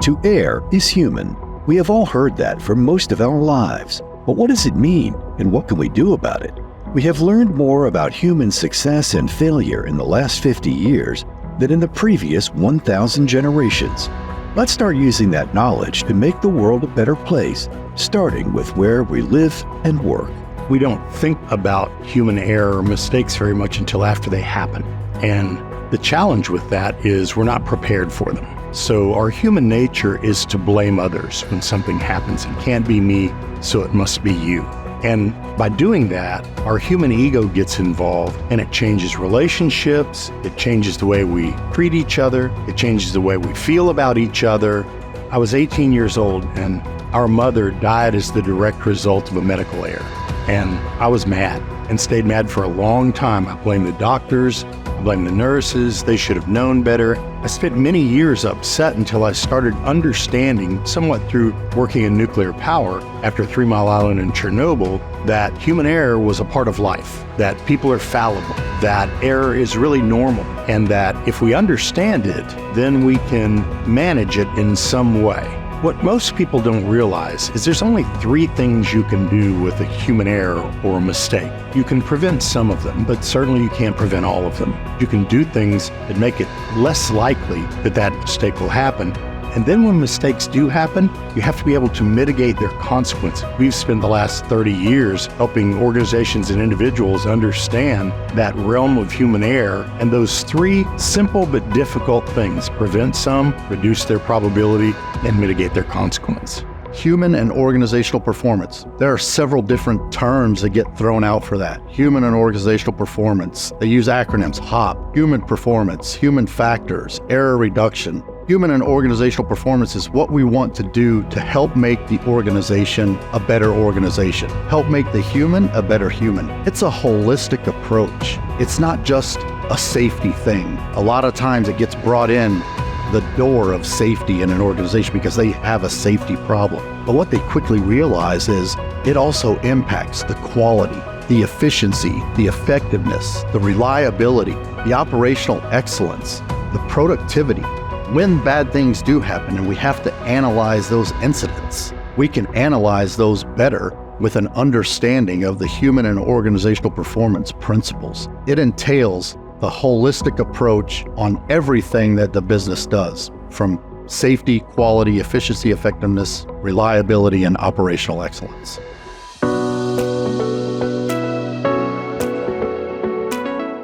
to err is human. We have all heard that for most of our lives. But what does it mean, and what can we do about it? We have learned more about human success and failure in the last 50 years than in the previous 1,000 generations. Let's start using that knowledge to make the world a better place, starting with where we live and work. We don't think about human error or mistakes very much until after they happen. And the challenge with that is we're not prepared for them. So our human nature is to blame others when something happens. It can't be me, so it must be you. And by doing that, our human ego gets involved, and it changes relationships, it changes the way we treat each other, it changes the way we feel about each other. I was 18 years old, and our mother died as the direct result of a medical error. And I was mad and stayed mad for a long time. I blamed the doctors, I blamed the nurses, they should have known better. I spent many years upset until I started understanding, somewhat through working in nuclear power after 3 Mile Island and Chernobyl, that human error was a part of life, that people are fallible, that error is really normal, and that if we understand it, then we can manage it in some way. What most people don't realize is there's only 3 things you can do with a human error or a mistake. You can prevent some of them, but certainly you can't prevent all of them. You can do things that make it less likely that that mistake will happen. And then when mistakes do happen, you have to be able to mitigate their consequences. We've spent the last 30 years helping organizations and individuals understand that realm of human error, and those 3 simple but difficult things: prevent some, reduce their probability, and mitigate their consequence. Human and organizational performance. There are several different terms that get thrown out for that. Human and organizational performance. They use acronyms: HOP, human performance, human factors, error reduction. Human and organizational performance is what we want to do to help make the organization a better organization, help make the human a better human. It's a holistic approach. It's not just a safety thing. A lot of times it gets brought in the door of safety in an organization because they have a safety problem. But what they quickly realize is it also impacts the quality, the efficiency, the effectiveness, the reliability, the operational excellence, the productivity. When bad things do happen and we have to analyze those incidents, we can analyze those better with an understanding of the human and organizational performance principles. It entails the holistic approach on everything that the business does, from safety, quality, efficiency, effectiveness, reliability, and operational excellence.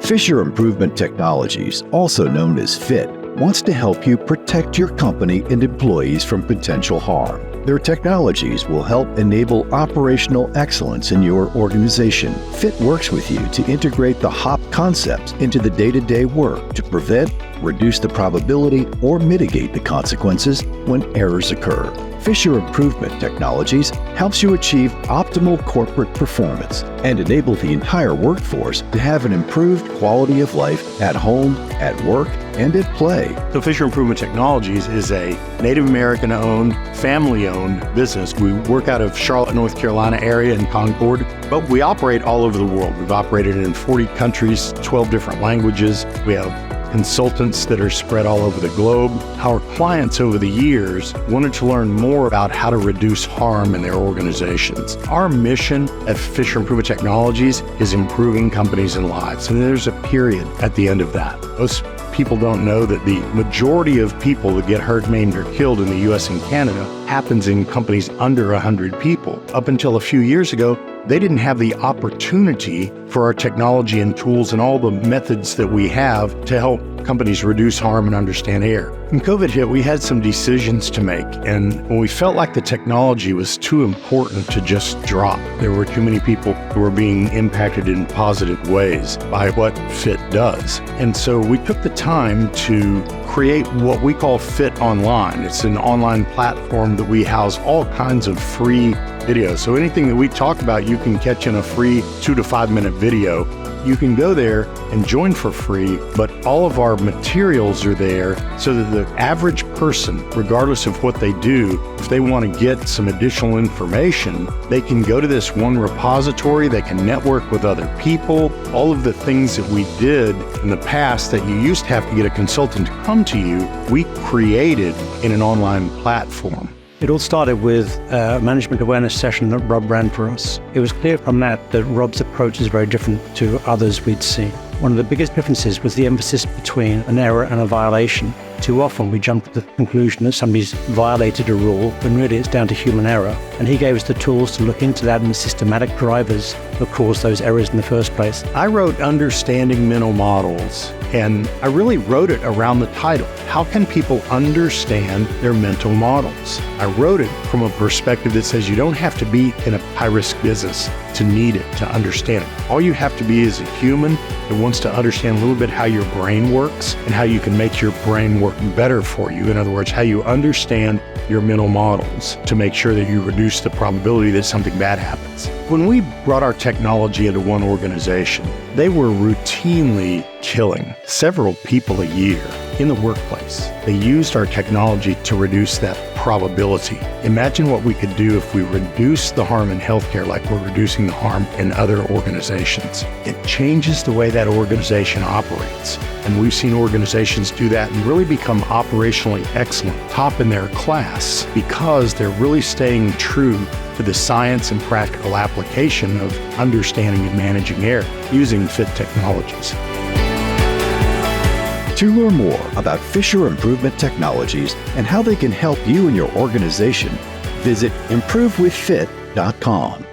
Fisher Improvement Technologies, also known as FIT, wants to help you protect your company and employees from potential harm. Their technologies will help enable operational excellence in your organization. FIT works with you to integrate the HOP concepts into the day-to-day work to prevent, reduce the probability, or mitigate the consequences when errors occur. Fisher Improvement Technologies helps you achieve optimal corporate performance and enable the entire workforce to have an improved quality of life at home, at work, and at play. So Fisher Improvement Technologies is a Native American-owned, family-owned business. We work out of Charlotte, North Carolina area in Concord, but we operate all over the world. We've operated in 40 countries, 12 different languages. We have consultants that are spread all over the globe. Our clients over the years wanted to learn more about how to reduce harm in their organizations. Our mission at Fisher Improvement Technologies is improving companies and lives, and there's a period at the end of that. Most people don't know that the majority of people that get hurt, maimed, or killed in the US and Canada happens in companies under 100 people. Up until a few years ago, they didn't have the opportunity for our technology and tools and all the methods that we have to help companies reduce harm and understand error. When COVID hit, we had some decisions to make, and when we felt like the technology was too important to just drop, there were too many people who were being impacted in positive ways by what FIT does. And so we took the time to create what we call FIT Online. It's an online platform that we house all kinds of free videos. So anything that we talk about, you can catch in a free 2 to 5 minute video. You can go there and join for free, but all of our materials are there so that the average person, regardless of what they do, if they want to get some additional information, they can go to this one repository, they can network with other people. All of the things that we did in the past that you used to have to get a consultant to come to you, we created in an online platform. It all started with a management awareness session that Rob ran for us. It was clear from that Rob's approach is very different to others we'd seen. One of the biggest differences was the emphasis between an error and a violation. Too often we jump to the conclusion that somebody's violated a rule when really it's down to human error. And he gave us the tools to look into that and the systematic drivers that caused those errors in the first place. I wrote Understanding Mental Models, and I really wrote it around the title. How can people understand their mental models? I wrote it from a perspective that says you don't have to be in a high-risk business to need it, to understand it. All you have to be is a human that wants to understand a little bit how your brain works and how you can make your brain work better for you. In other words, how you understand your mental models to make sure that you reduce the probability that something bad happens. When we brought our technology into one organization, they were routinely killing several people a year in the workplace. They used our technology to reduce that probability. Imagine what we could do if we reduce the harm in healthcare like we're reducing the harm in other organizations. It changes the way that organization operates. And we've seen organizations do that and really become operationally excellent, top in their class, because they're really staying true to the science and practical application of understanding and managing error using FIT technologies. To learn more about Fisher Improvement Technologies and how they can help you and your organization, visit improvewithfit.com.